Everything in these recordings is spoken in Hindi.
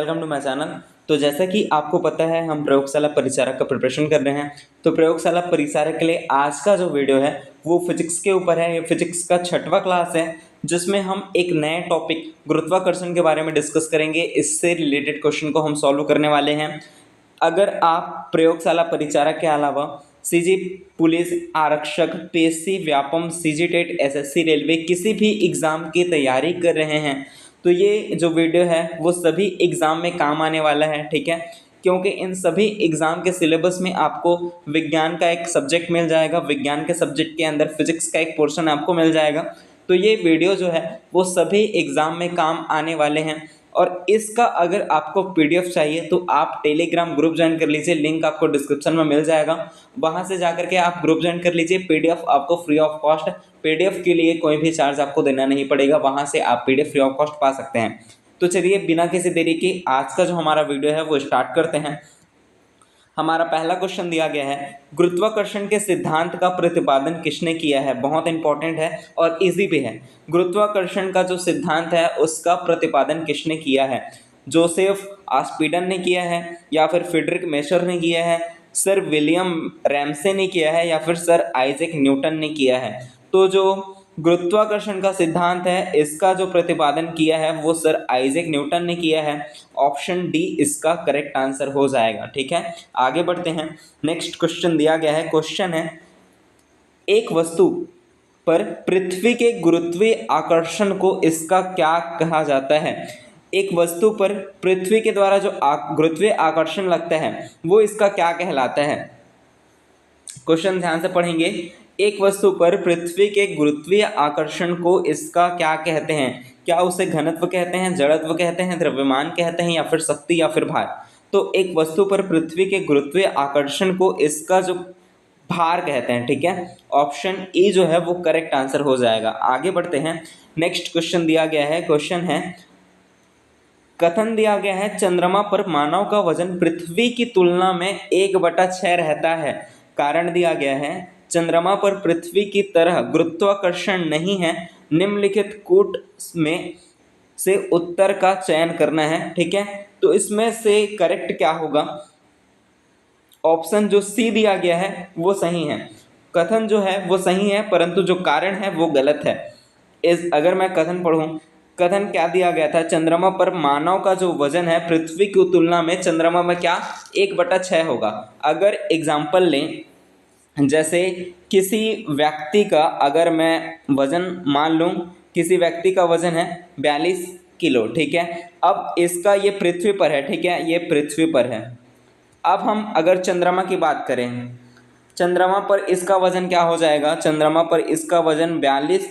Welcome to my channel. तो जैसा कि आपको पता है हम प्रयोगशाला परिचारक का प्रिपरेशन कर रहे हैं। तो प्रयोगशाला परिचारक के लिए आज का जो वीडियो है वो फिजिक्स के ऊपर है। ये फिजिक्स का 6वां क्लास है जिसमें हम एक नए टॉपिक गुरुत्वाकर्षण के बारे में डिस्कस करेंगे। इससे रिलेटेड क्वेश्चन को हम सॉल्व करने वाले हैं। अगर आप प्रयोगशाला परिचारक के अलावा सीजी पुलिस आरक्षक PSC Vyapam CG TET SSC railway किसी भी एग्ज़ाम की तैयारी कर रहे हैं तो ये जो वीडियो है वो सभी एग्ज़ाम में काम आने वाला है, ठीक है। क्योंकि इन सभी एग्ज़ाम के सिलेबस में आपको विज्ञान का एक सब्जेक्ट मिल जाएगा, विज्ञान के सब्जेक्ट के अंदर फिजिक्स का एक पोर्शन आपको मिल जाएगा। तो ये वीडियो जो है वो सभी एग्ज़ाम में काम आने वाले हैं। और इसका अगर आपको पीडीएफ चाहिए तो आप टेलीग्राम ग्रुप ज्वाइन कर लीजिए, लिंक आपको डिस्क्रिप्शन में मिल जाएगा। वहां से जाकर के आप ग्रुप ज्वाइन कर लीजिए। पीडीएफ आपको फ्री ऑफ कॉस्ट, पीडीएफ के लिए कोई भी चार्ज आपको देना नहीं पड़ेगा, वहां से आप पीडीएफ फ्री ऑफ कॉस्ट पा सकते हैं। तो चलिए बिना किसी देरी के आज का जो हमारा वीडियो है वो स्टार्ट करते हैं। हमारा पहला क्वेश्चन दिया गया है, गुरुत्वाकर्षण के सिद्धांत का प्रतिपादन किसने किया है। बहुत इंपॉर्टेंट है और इजी भी है। गुरुत्वाकर्षण का जो सिद्धांत है उसका प्रतिपादन किसने किया है। जोसेफ आस्पिडन ने किया है या फिर फ्रेडरिक मेसर ने किया है, सर विलियम रैमसे ने किया है या फिर सर आइजैक न्यूटन ने किया है। तो जो गुरुत्वाकर्षण का सिद्धांत है इसका जो प्रतिपादन किया है वो सर आइजैक न्यूटन ने किया है। ऑप्शन डी इसका करेक्ट आंसर हो जाएगा, ठीक है। आगे बढ़ते हैं। नेक्स्ट क्वेश्चन दिया गया है, क्वेश्चन है, एक वस्तु पर पृथ्वी के गुरुत्वीय आकर्षण को इसका क्या कहा जाता है। एक वस्तु पर पृथ्वी के द्वारा जो गुरुत्वीय आकर्षण लगता है वो इसका क्या कहलाता है। क्वेश्चन ध्यान से पढ़ेंगे। एक वस्तु पर पृथ्वी के गुरुत्वीय आकर्षण को इसका क्या कहते हैं। क्या उसे घनत्व कहते हैं, जड़त्व कहते हैं, द्रव्यमान कहते हैं या फिर शक्ति या फिर भार। तो एक वस्तु पर पृथ्वी के गुरुत्वीय आकर्षण को इसका जो भार कहते हैं, ठीक है। ऑप्शन ई जो है वो करेक्ट आंसर हो जाएगा। आगे बढ़ते हैं। नेक्स्ट क्वेश्चन दिया गया है, क्वेश्चन है, कथन दिया गया है, चंद्रमा पर मानव का वजन पृथ्वी की तुलना में 1/6 रहता है। कारण दिया गया है, चंद्रमा पर पृथ्वी की तरह गुरुत्वाकर्षण नहीं है। निम्नलिखित कूट में से उत्तर का चयन करना है, ठीक है। तो इसमें से करेक्ट क्या होगा। ऑप्शन जो सी दिया गया है वो सही है। कथन जो है वो सही है परंतु जो कारण है वो गलत है। अगर मैं कथन पढ़ूं, कथन क्या दिया गया था, चंद्रमा पर मानव का जो वजन है पृथ्वी की तुलना में चंद्रमा में क्या 1/6 होगा। अगर एग्जाम्पल लें, जैसे किसी व्यक्ति का अगर मैं वजन मान लूँ, किसी व्यक्ति का वजन है 42 किलो, ठीक है। अब इसका ये पृथ्वी पर है, ठीक है, ये पृथ्वी पर है। अब हम अगर चंद्रमा की बात करें, चंद्रमा पर इसका वजन क्या हो जाएगा, चंद्रमा पर इसका वजन 42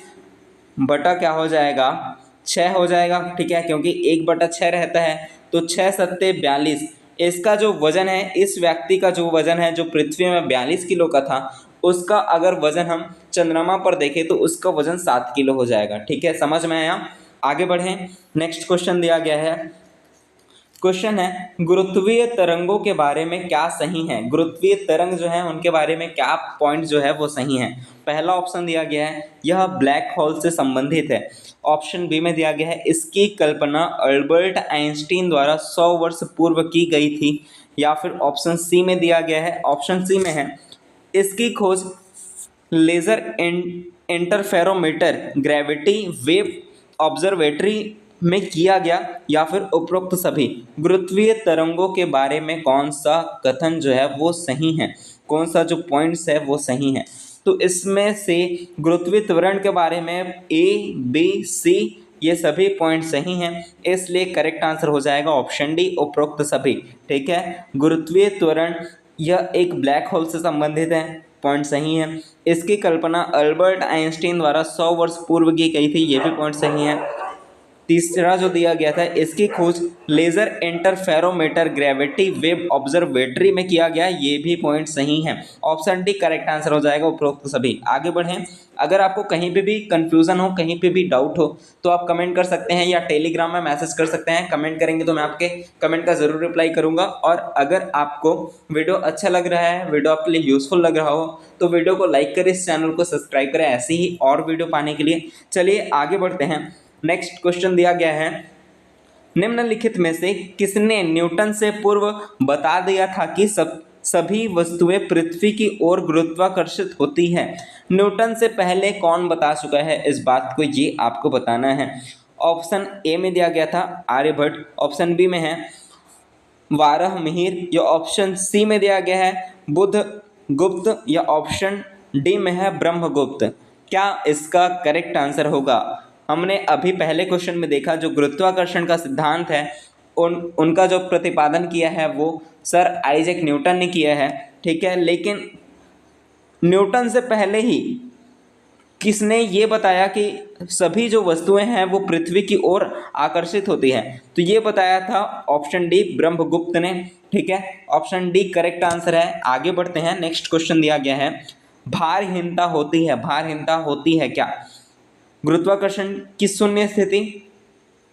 बटा क्या हो जाएगा 6 हो जाएगा, ठीक है, क्योंकि 1/6 रहता है। तो 6 सत्ते 42, इसका जो वजन है, इस व्यक्ति का जो वजन है जो पृथ्वी में 42 किलो का था उसका अगर वजन हम चंद्रमा पर देखें तो उसका वजन 7 किलो हो जाएगा, ठीक है। समझ में आया। आगे बढ़ें। नेक्स्ट क्वेश्चन दिया गया है, क्वेश्चन है, गुरुत्वीय तरंगों के बारे में क्या सही है। गुरुत्वीय तरंग जो है उनके बारे में क्या पॉइंट जो है वो सही है। पहला ऑप्शन दिया गया है, यह ब्लैक होल से संबंधित है। ऑप्शन बी में दिया गया है, इसकी कल्पना अल्बर्ट आइंस्टीन द्वारा 100 वर्ष पूर्व की गई थी। या फिर ऑप्शन सी में दिया गया है, ऑप्शन सी में है, इसकी खोज laser interferometer gravity wave observatory में किया गया। या फिर उपरोक्त सभी। गुरुत्वीय तरंगों के बारे में कौन सा कथन जो है वो सही है, कौन सा जो पॉइंट्स है वो सही है। तो इसमें से गुरुत्वीय त्वरण के बारे में ए बी सी ये सभी पॉइंट सही हैं, इसलिए करेक्ट आंसर हो जाएगा ऑप्शन डी उपरोक्त सभी, ठीक है। गुरुत्वीय त्वरण यह एक ब्लैक होल से संबंधित है, पॉइंट सही है। इसकी कल्पना अल्बर्ट आइंस्टीन द्वारा 100 वर्ष पूर्व की गई थी, ये भी पॉइंट सही है। तीसरा जो दिया गया था, इसकी खोज laser interferometer gravity wave observatory में किया गया, ये भी पॉइंट सही है। ऑप्शन डी करेक्ट आंसर हो जाएगा उपरोक्त सभी। आगे बढ़ें। अगर आपको कहीं पे भी कंफ्यूजन हो, कहीं पे भी डाउट हो तो आप कमेंट कर सकते हैं या टेलीग्राम में मैसेज कर सकते हैं। कमेंट करेंगे तो मैं आपके कमेंट का ज़रूर रिप्लाई करूंगा। और अगर आपको वीडियो अच्छा लग रहा है, वीडियो आपके लिए यूजफुल लग रहा हो तो वीडियो को लाइक करें, इस चैनल को सब्सक्राइब करें ऐसे ही और वीडियो पाने के लिए। चलिए आगे बढ़ते हैं। नेक्स्ट क्वेश्चन दिया गया है, निम्नलिखित में से किसने न्यूटन से पूर्व बता दिया था कि सभी वस्तुएं पृथ्वी की ओर गुरुत्वाकर्षित होती हैं? न्यूटन से पहले कौन बता चुका है इस बात को, ये आपको बताना है। ऑप्शन ए में दिया गया था आर्यभट्ट, ऑप्शन बी में है वाराहमिहिर, या ऑप्शन सी में दिया गया है बुधगुप्त, या ऑप्शन डी में है ब्रह्मगुप्त। क्या इसका करेक्ट आंसर होगा? हमने अभी पहले क्वेश्चन में देखा जो गुरुत्वाकर्षण का सिद्धांत है उनका जो प्रतिपादन किया है वो सर आइजैक न्यूटन ने किया है, ठीक है। लेकिन न्यूटन से पहले ही किसने ये बताया कि सभी जो वस्तुएं हैं वो पृथ्वी की ओर आकर्षित होती हैं? तो ये बताया था ऑप्शन डी ब्रह्मगुप्त ने, ठीक है। ऑप्शन डी करेक्ट आंसर है। आगे बढ़ते हैं, नेक्स्ट क्वेश्चन दिया गया है भारहीनता होती है, भारहीनता होती है क्या? गुरुत्वाकर्षण की शून्य स्थिति,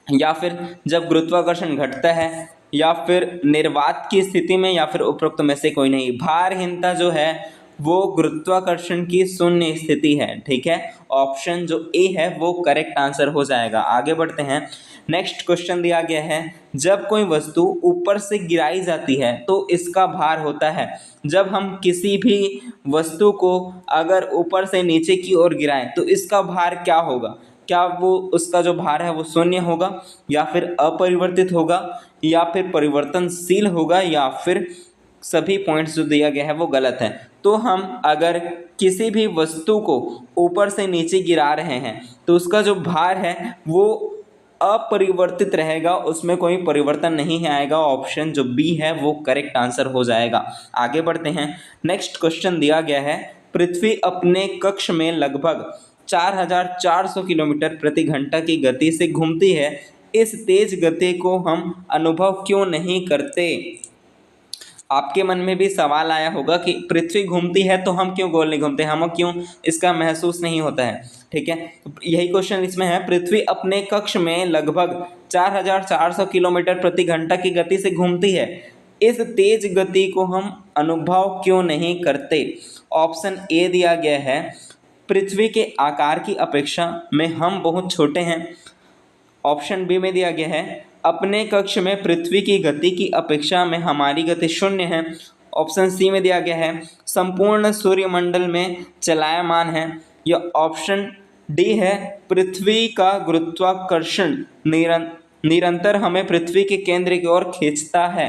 या फिर जब गुरुत्वाकर्षण घटता है, या फिर निर्वात की स्थिति में, या फिर उपरोक्त में से कोई नहीं। भारहीनता जो है वो गुरुत्वाकर्षण की शून्य स्थिति है, ठीक है। ऑप्शन जो ए है वो करेक्ट आंसर हो जाएगा। आगे बढ़ते हैं, नेक्स्ट क्वेश्चन दिया गया है जब कोई वस्तु ऊपर से गिराई जाती है तो इसका भार होता है। जब हम किसी भी वस्तु को अगर ऊपर से नीचे की ओर गिराएं तो इसका भार क्या होगा? क्या वो उसका जो भार है वो शून्य होगा, या फिर अपरिवर्तित होगा, या फिर परिवर्तनशील होगा, या फिर सभी पॉइंट्स जो दिया गया है वो गलत है? तो हम अगर किसी भी वस्तु को ऊपर से नीचे गिरा रहे हैं तो उसका जो भार है वो अपरिवर्तित रहेगा, उसमें कोई परिवर्तन नहीं आएगा। ऑप्शन जो बी है वो करेक्ट आंसर हो जाएगा। आगे बढ़ते हैं, नेक्स्ट क्वेश्चन दिया गया है पृथ्वी अपने कक्ष में लगभग 4400 किलोमीटर प्रति घंटा की गति से घूमती है। इस तेज गति को हम अनुभव क्यों नहीं करते? आपके मन में भी सवाल आया होगा कि पृथ्वी घूमती है तो हम क्यों गोल नहीं घूमते, हम क्यों इसका महसूस नहीं होता है, ठीक है। यही क्वेश्चन इसमें है, पृथ्वी अपने कक्ष में लगभग 4400 किलोमीटर प्रति घंटा की गति से घूमती है, इस तेज गति को हम अनुभव क्यों नहीं करते? ऑप्शन ए दिया गया है पृथ्वी के आकार की अपेक्षा में हम बहुत छोटे हैं। ऑप्शन बी में दिया गया है अपने कक्ष में पृथ्वी की गति की अपेक्षा में हमारी गति शून्य है। ऑप्शन सी में दिया गया है संपूर्ण सूर्यमंडल में चलायमान है, या ऑप्शन डी है पृथ्वी का गुरुत्वाकर्षण निरंतर हमें पृथ्वी के केंद्र की ओर खींचता है।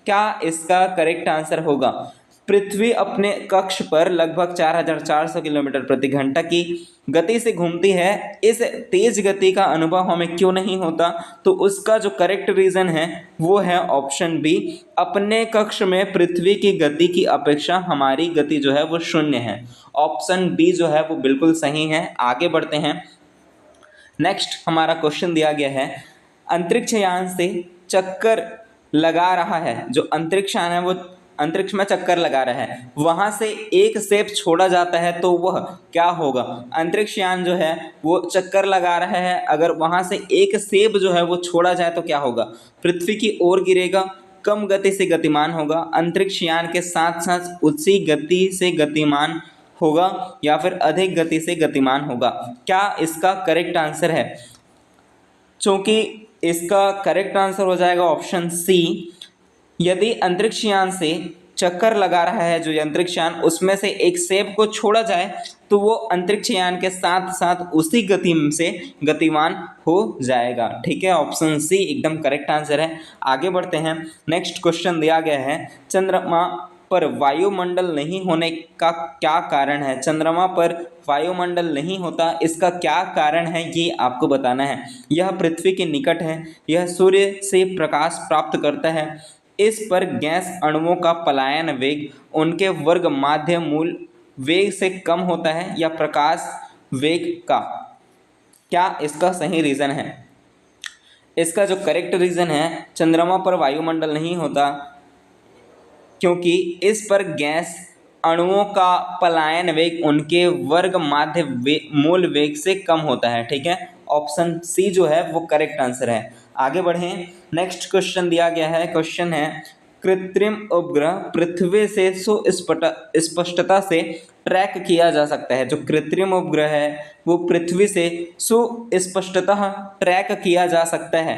क्या इसका करेक्ट आंसर होगा? पृथ्वी अपने कक्ष पर लगभग 4400 किलोमीटर प्रति घंटा की गति से घूमती है, इस तेज गति का अनुभव हमें क्यों नहीं होता? तो उसका जो करेक्ट रीज़न है वो है ऑप्शन बी, अपने कक्ष में पृथ्वी की गति की अपेक्षा हमारी गति जो है वो शून्य है। ऑप्शन बी जो है वो बिल्कुल सही है। आगे बढ़ते हैं, नेक्स्ट हमारा क्वेश्चन दिया गया है अंतरिक्ष यान से चक्कर लगा रहा है, जो अंतरिक्ष यान है वो अंतरिक्ष में चक्कर लगा रहा है, वहां से एक सेब छोड़ा जाता है तो वह क्या होगा? अंतरिक्ष यान जो है वो चक्कर लगा रहा है, अगर वहां से एक सेब जो है वो छोड़ा जाए तो क्या होगा? पृथ्वी की ओर गिरेगा, कम गति से गतिमान होगा, अंतरिक्ष यान के साथ साथ उसी गति से गतिमान होगा, या फिर अधिक गति से गतिमान होगा? क्या इसका करेक्ट आंसर है? चूंकि इसका करेक्ट आंसर हो जाएगा ऑप्शन सी, यदि अंतरिक्ष यान से चक्कर लगा रहा है जो अंतरिक्ष यान, उसमें से एक सेब को छोड़ा जाए तो वो अंतरिक्ष यान के साथ साथ उसी गति से गतिमान हो जाएगा, ठीक है। ऑप्शन सी एकदम करेक्ट आंसर है। आगे बढ़ते हैं, नेक्स्ट क्वेश्चन दिया गया है चंद्रमा पर वायुमंडल नहीं होने का क्या कारण है? चंद्रमा पर वायुमंडल नहीं होता, इसका क्या कारण है ये आपको बताना है। यह पृथ्वी के निकट है, यह सूर्य से प्रकाश प्राप्त करता है, इस पर गैस अणुओं का पलायन वेग उनके वर्ग माध्य मूल वेग से कम होता है, या प्रकाश वेग का? क्या इसका सही रीज़न है? इसका जो करेक्ट रीज़न है चंद्रमा पर वायुमंडल नहीं होता क्योंकि इस पर गैस अणुओं का पलायन वेग उनके वर्ग माध्य मूल वेग से कम होता है, ठीक है। ऑप्शन सी जो है वो करेक्ट आंसर है। आगे बढ़ें, नेक्स्ट क्वेश्चन दिया गया है, क्वेश्चन है कृत्रिम उपग्रह पृथ्वी से सुस्पष्टता से ट्रैक किया जा सकता है। जो कृत्रिम उपग्रह है वो पृथ्वी से सुस्पष्टता ट्रैक किया जा सकता है,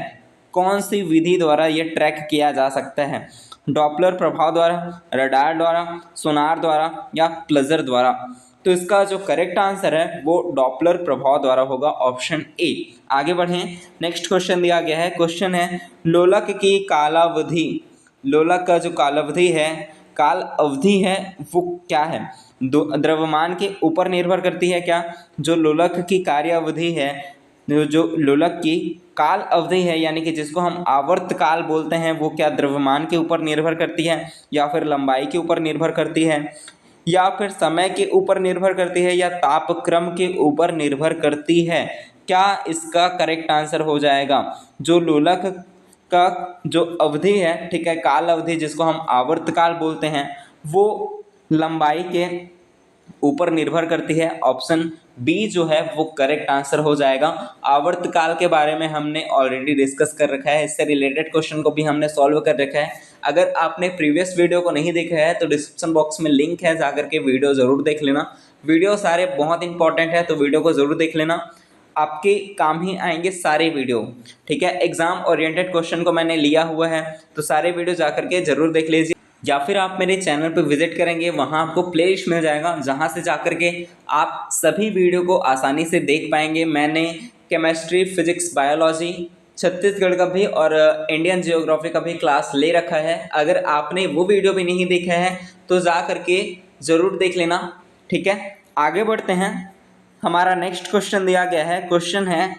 कौन सी विधि द्वारा ये ट्रैक किया जा सकता है? डॉपलर प्रभाव द्वारा, रडार द्वारा, सोनार द्वारा या प्लजर द्वारा? तो इसका जो करेक्ट आंसर है वो डॉपलर प्रभाव द्वारा होगा, ऑप्शन ए। आगे बढ़ें, नेक्स्ट क्वेश्चन दिया गया है। क्वेश्चन है लोलक की कालावधि, लोलक का जो कालावधि है, काल अवधि है, वो क्या है? द्रव्यमान के ऊपर निर्भर करती है क्या? जो लोलक की कार्य अवधि है, जो लोलक की काल अवधि है, यानी कि जिसको हम आवर्त काल बोलते हैं, वो क्या द्रव्यमान के ऊपर निर्भर करती है, या फिर लंबाई के ऊपर निर्भर करती है, या फिर समय के ऊपर निर्भर करती है, या तापक्रम के ऊपर निर्भर करती है? क्या इसका करेक्ट आंसर हो जाएगा जो लोलक का जो अवधि है, ठीक है, काल अवधि जिसको हम आवर्तकाल बोलते हैं, वो लंबाई के ऊपर निर्भर करती है। ऑप्शन बी जो है वो करेक्ट आंसर हो जाएगा। आवर्तकाल के बारे में हमने ऑलरेडी डिस्कस कर रखा है, इससे रिलेटेड क्वेश्चन को भी हमने सॉल्व कर रखा है। अगर आपने प्रीवियस वीडियो को नहीं देखा है तो डिस्क्रिप्शन बॉक्स में लिंक है, जाकर के वीडियो ज़रूर देख लेना। वीडियो सारे बहुत इंपॉर्टेंट है, तो वीडियो को ज़रूर देख लेना, आपके काम ही आएंगे सारे वीडियो, ठीक है। एग्जाम ओरिएंटेड क्वेश्चन को मैंने लिया हुआ है, तो सारे वीडियो जाकर के जरूर देख लीजिए, या फिर आप मेरे चैनल पर विजिट करेंगे, वहाँ आपको प्लेलिस्ट मिल जाएगा, जहाँ से जाकर के आप सभी वीडियो को आसानी से देख पाएंगे। मैंने केमिस्ट्री, फिजिक्स, बायोलॉजी, छत्तीसगढ़ का भी और इंडियन जियोग्राफी का भी क्लास ले रखा है। अगर आपने वो वीडियो भी नहीं देखा है तो जा करके ज़रूर देख लेना, ठीक है। आगे बढ़ते हैं, हमारा नेक्स्ट क्वेश्चन दिया गया है। क्वेश्चन है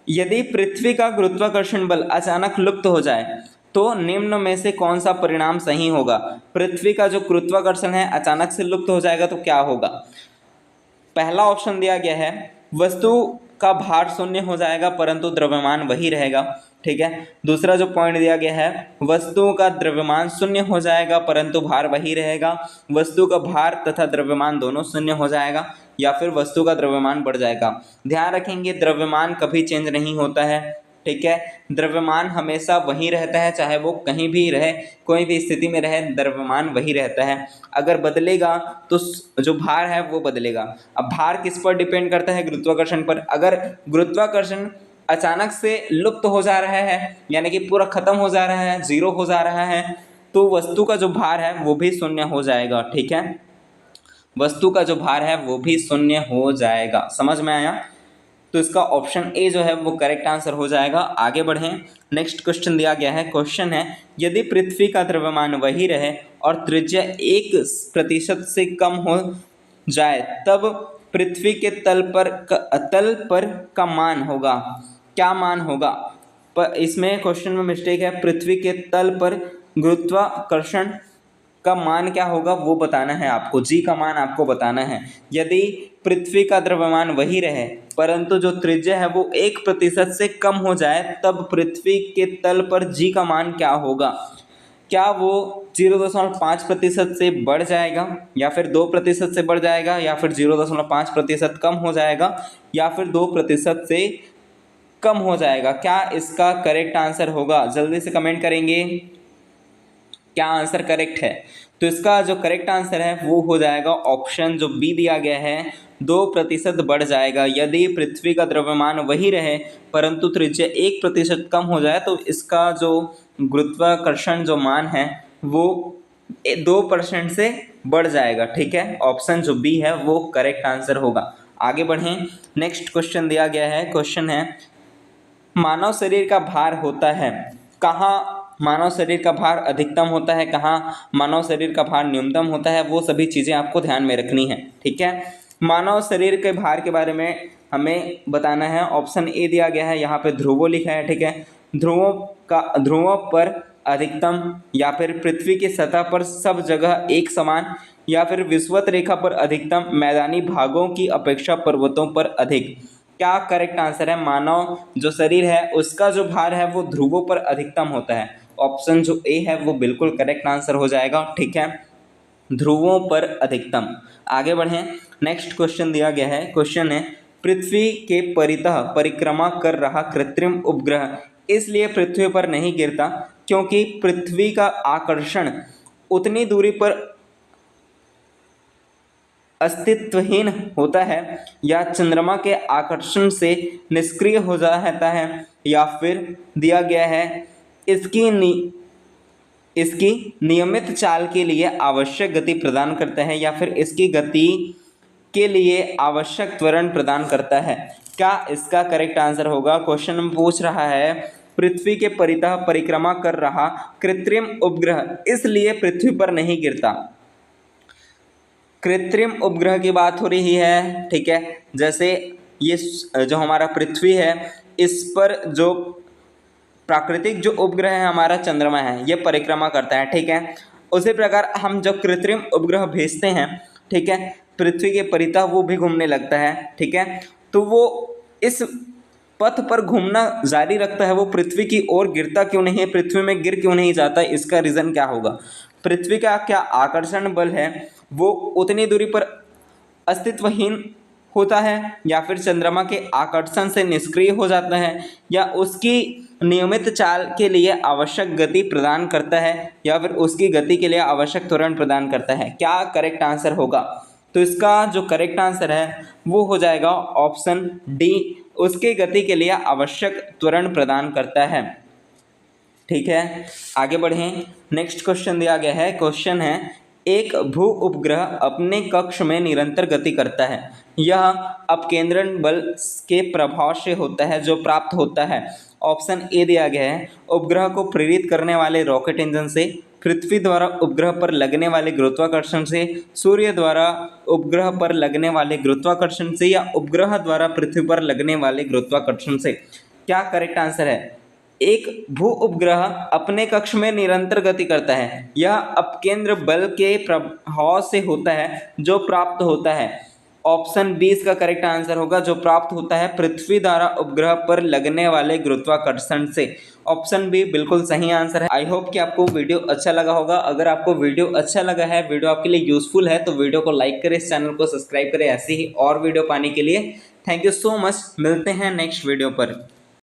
यदि पृथ्वी का गुरुत्वाकर्षण बल अचानक लुप्त हो जाए तो निम्न में से कौन सा परिणाम सही होगा? पृथ्वी का जो गुरुत्वाकर्षण है अचानक से लुप्त हो जाएगा तो क्या होगा? पहला ऑप्शन दिया गया है वस्तु का भार शून्य हो जाएगा परंतु द्रव्यमान वही रहेगा, ठीक है। दूसरा जो पॉइंट दिया गया है वस्तु का द्रव्यमान शून्य हो जाएगा परंतु भार वही रहेगा, वस्तु का भार तथा द्रव्यमान दोनों शून्य हो जाएगा, या फिर वस्तु का द्रव्यमान बढ़ जाएगा। ध्यान रखेंगे द्रव्यमान कभी चेंज नहीं होता है, ठीक है। द्रव्यमान हमेशा वही रहता है, चाहे वो कहीं भी रहे, कोई भी स्थिति में रहे, द्रव्यमान वही रहता है। अगर बदलेगा तो जो भार है वो बदलेगा। अब भार किस पर डिपेंड करता है? गुरुत्वाकर्षण पर। अगर गुरुत्वाकर्षण अचानक से लुप्त हो जा रहा है, यानी कि पूरा खत्म हो जा रहा है, जीरो हो जा रहा है, तो वस्तु का जो भार है वो भी शून्य हो जाएगा, ठीक है। वस्तु का जो भार है वो भी शून्य हो जाएगा। समझ में आया? तो इसका ऑप्शन ए जो है वो करेक्ट आंसर हो जाएगा। आगे बढ़ें, नेक्स्ट क्वेश्चन दिया गया है। क्वेश्चन है यदि पृथ्वी का द्रव्यमान वही रहे और त्रिज्या 1% से कम हो जाए तब पृथ्वी के तल पर का मान होगा, क्या मान होगा? पर इसमें क्वेश्चन में मिस्टेक है, पृथ्वी के तल पर गुरुत्वाकर्षण का मान क्या होगा वो बताना है आपको, जी का मान आपको बताना है। यदि पृथ्वी का द्रव्यमान वही रहे परंतु जो त्रिज्या है वो 1% से कम हो जाए तब पृथ्वी के तल पर जी का मान क्या होगा? क्या वो 0.5% से बढ़ जाएगा, या फिर 2% से बढ़ जाएगा, या फिर 0.5% कम हो जाएगा, या फिर 2% से कम हो जाएगा? क्या इसका करेक्ट आंसर होगा? जल्दी से कमेंट करेंगे क्या आंसर करेक्ट है। तो इसका जो करेक्ट आंसर है वो हो जाएगा ऑप्शन जो बी दिया गया है, 2% बढ़ जाएगा। यदि पृथ्वी का द्रव्यमान वही रहे परंतु त्रिज्या 1% कम हो जाए तो इसका जो गुरुत्वाकर्षण जो मान है वो 2% से बढ़ जाएगा, ठीक है। ऑप्शन जो बी है वो करेक्ट आंसर होगा। आगे बढ़ें, नेक्स्ट क्वेश्चन दिया गया है। क्वेश्चन है मानव शरीर का भार होता है कहाँ? मानव शरीर का भार अधिकतम होता है कहाँ, मानव शरीर का भार न्यूनतम होता है, वो सभी चीज़ें आपको ध्यान में रखनी है, ठीक है। मानव शरीर के भार के बारे में हमें बताना है। ऑप्शन ए दिया गया है, यहाँ पे ध्रुवों लिखा है, ठीक है। ध्रुवों पर अधिकतम, या फिर पृथ्वी की सतह पर सब जगह एक समान, या फिर विषुवत रेखा पर अधिकतम, मैदानी भागों की अपेक्षा पर्वतों पर अधिक। क्या करेक्ट आंसर है? मानव जो शरीर है उसका जो भार है वो ध्रुवों पर अधिकतम होता है। ऑप्शन जो ए है वो बिल्कुल करेक्ट आंसर हो जाएगा, ठीक है, ध्रुवों पर अधिकतम। आगे बढ़ें, नेक्स्ट क्वेश्चन दिया गया है। क्वेश्चन है पृथ्वी के परितः परिक्रमा कर रहा कृत्रिम उपग्रह इसलिए पृथ्वी पर नहीं गिरता क्योंकि पृथ्वी का आकर्षण उतनी दूरी पर अस्तित्वहीन होता है या चंद्रमा के आकर्षण से निष्क्रिय हो जाता है, या फिर दिया गया है इसकी नियमित चाल के लिए आवश्यक गति प्रदान करता है, या फिर इसकी गति के लिए आवश्यक त्वरण प्रदान करता है। क्या इसका करेक्ट आंसर होगा? क्वेश्चन में पूछ रहा है पृथ्वी के परितः परिक्रमा कर रहा कृत्रिम उपग्रह इसलिए पृथ्वी पर नहीं गिरता। कृत्रिम उपग्रह की बात हो रही है, ठीक है। जैसे ये जो हमारा पृथ्वी है, इस पर जो प्राकृतिक जो उपग्रह है हमारा चंद्रमा है, ये परिक्रमा करता है, ठीक है। उसी प्रकार हम जो कृत्रिम उपग्रह भेजते हैं, ठीक है, पृथ्वी के परितः वो भी घूमने लगता है, ठीक है। तो वो इस पथ पर घूमना जारी रखता है, वो पृथ्वी की ओर गिरता क्यों नहीं है, पृथ्वी में गिर क्यों नहीं जाता? इसका रीज़न क्या होगा? पृथ्वी का क्या आकर्षण बल है वो उतनी दूरी पर अस्तित्वहीन होता है, या फिर चंद्रमा के आकर्षण से निष्क्रिय हो जाता है, या उसकी नियमित चाल के लिए आवश्यक गति प्रदान करता है, या फिर उसकी गति के लिए आवश्यक त्वरण प्रदान करता है? क्या करेक्ट आंसर होगा? तो इसका जो करेक्ट आंसर है वो हो जाएगा ऑप्शन डी, उसकी गति के लिए आवश्यक त्वरण प्रदान करता है, ठीक है। आगे बढ़ें, नेक्स्ट क्वेश्चन दिया गया है। क्वेश्चन है एक भू उपग्रह अपने कक्ष में निरंतर गति करता है, यह अपकेंद्रण बल के प्रभाव से होता है जो प्राप्त होता है। ऑप्शन ए दिया गया है उपग्रह को प्रेरित करने वाले रॉकेट इंजन से, पृथ्वी द्वारा उपग्रह पर लगने वाले गुरुत्वाकर्षण से, सूर्य द्वारा उपग्रह पर लगने वाले गुरुत्वाकर्षण से, या उपग्रह द्वारा पृथ्वी पर लगने वाले गुरुत्वाकर्षण से। क्या करेक्ट आंसर है? एक भू उपग्रह अपने कक्ष में निरंतर गति करता है, यह अपकेंद्र बल के प्रभाव से होता है जो प्राप्त होता है। ऑप्शन बी इसका करेक्ट आंसर होगा, जो प्राप्त होता है पृथ्वी द्वारा उपग्रह पर लगने वाले गुरुत्वाकर्षण से। ऑप्शन बी बिल्कुल सही आंसर है। आई होप कि आपको वीडियो अच्छा लगा होगा। अगर आपको वीडियो अच्छा लगा है, वीडियो आपके लिए यूजफुल है, तो वीडियो को लाइक करें, इस चैनल को सब्सक्राइब करें ऐसे ही और वीडियो पाने के लिए। Thank you so much. मिलते हैं नेक्स्ट वीडियो पर।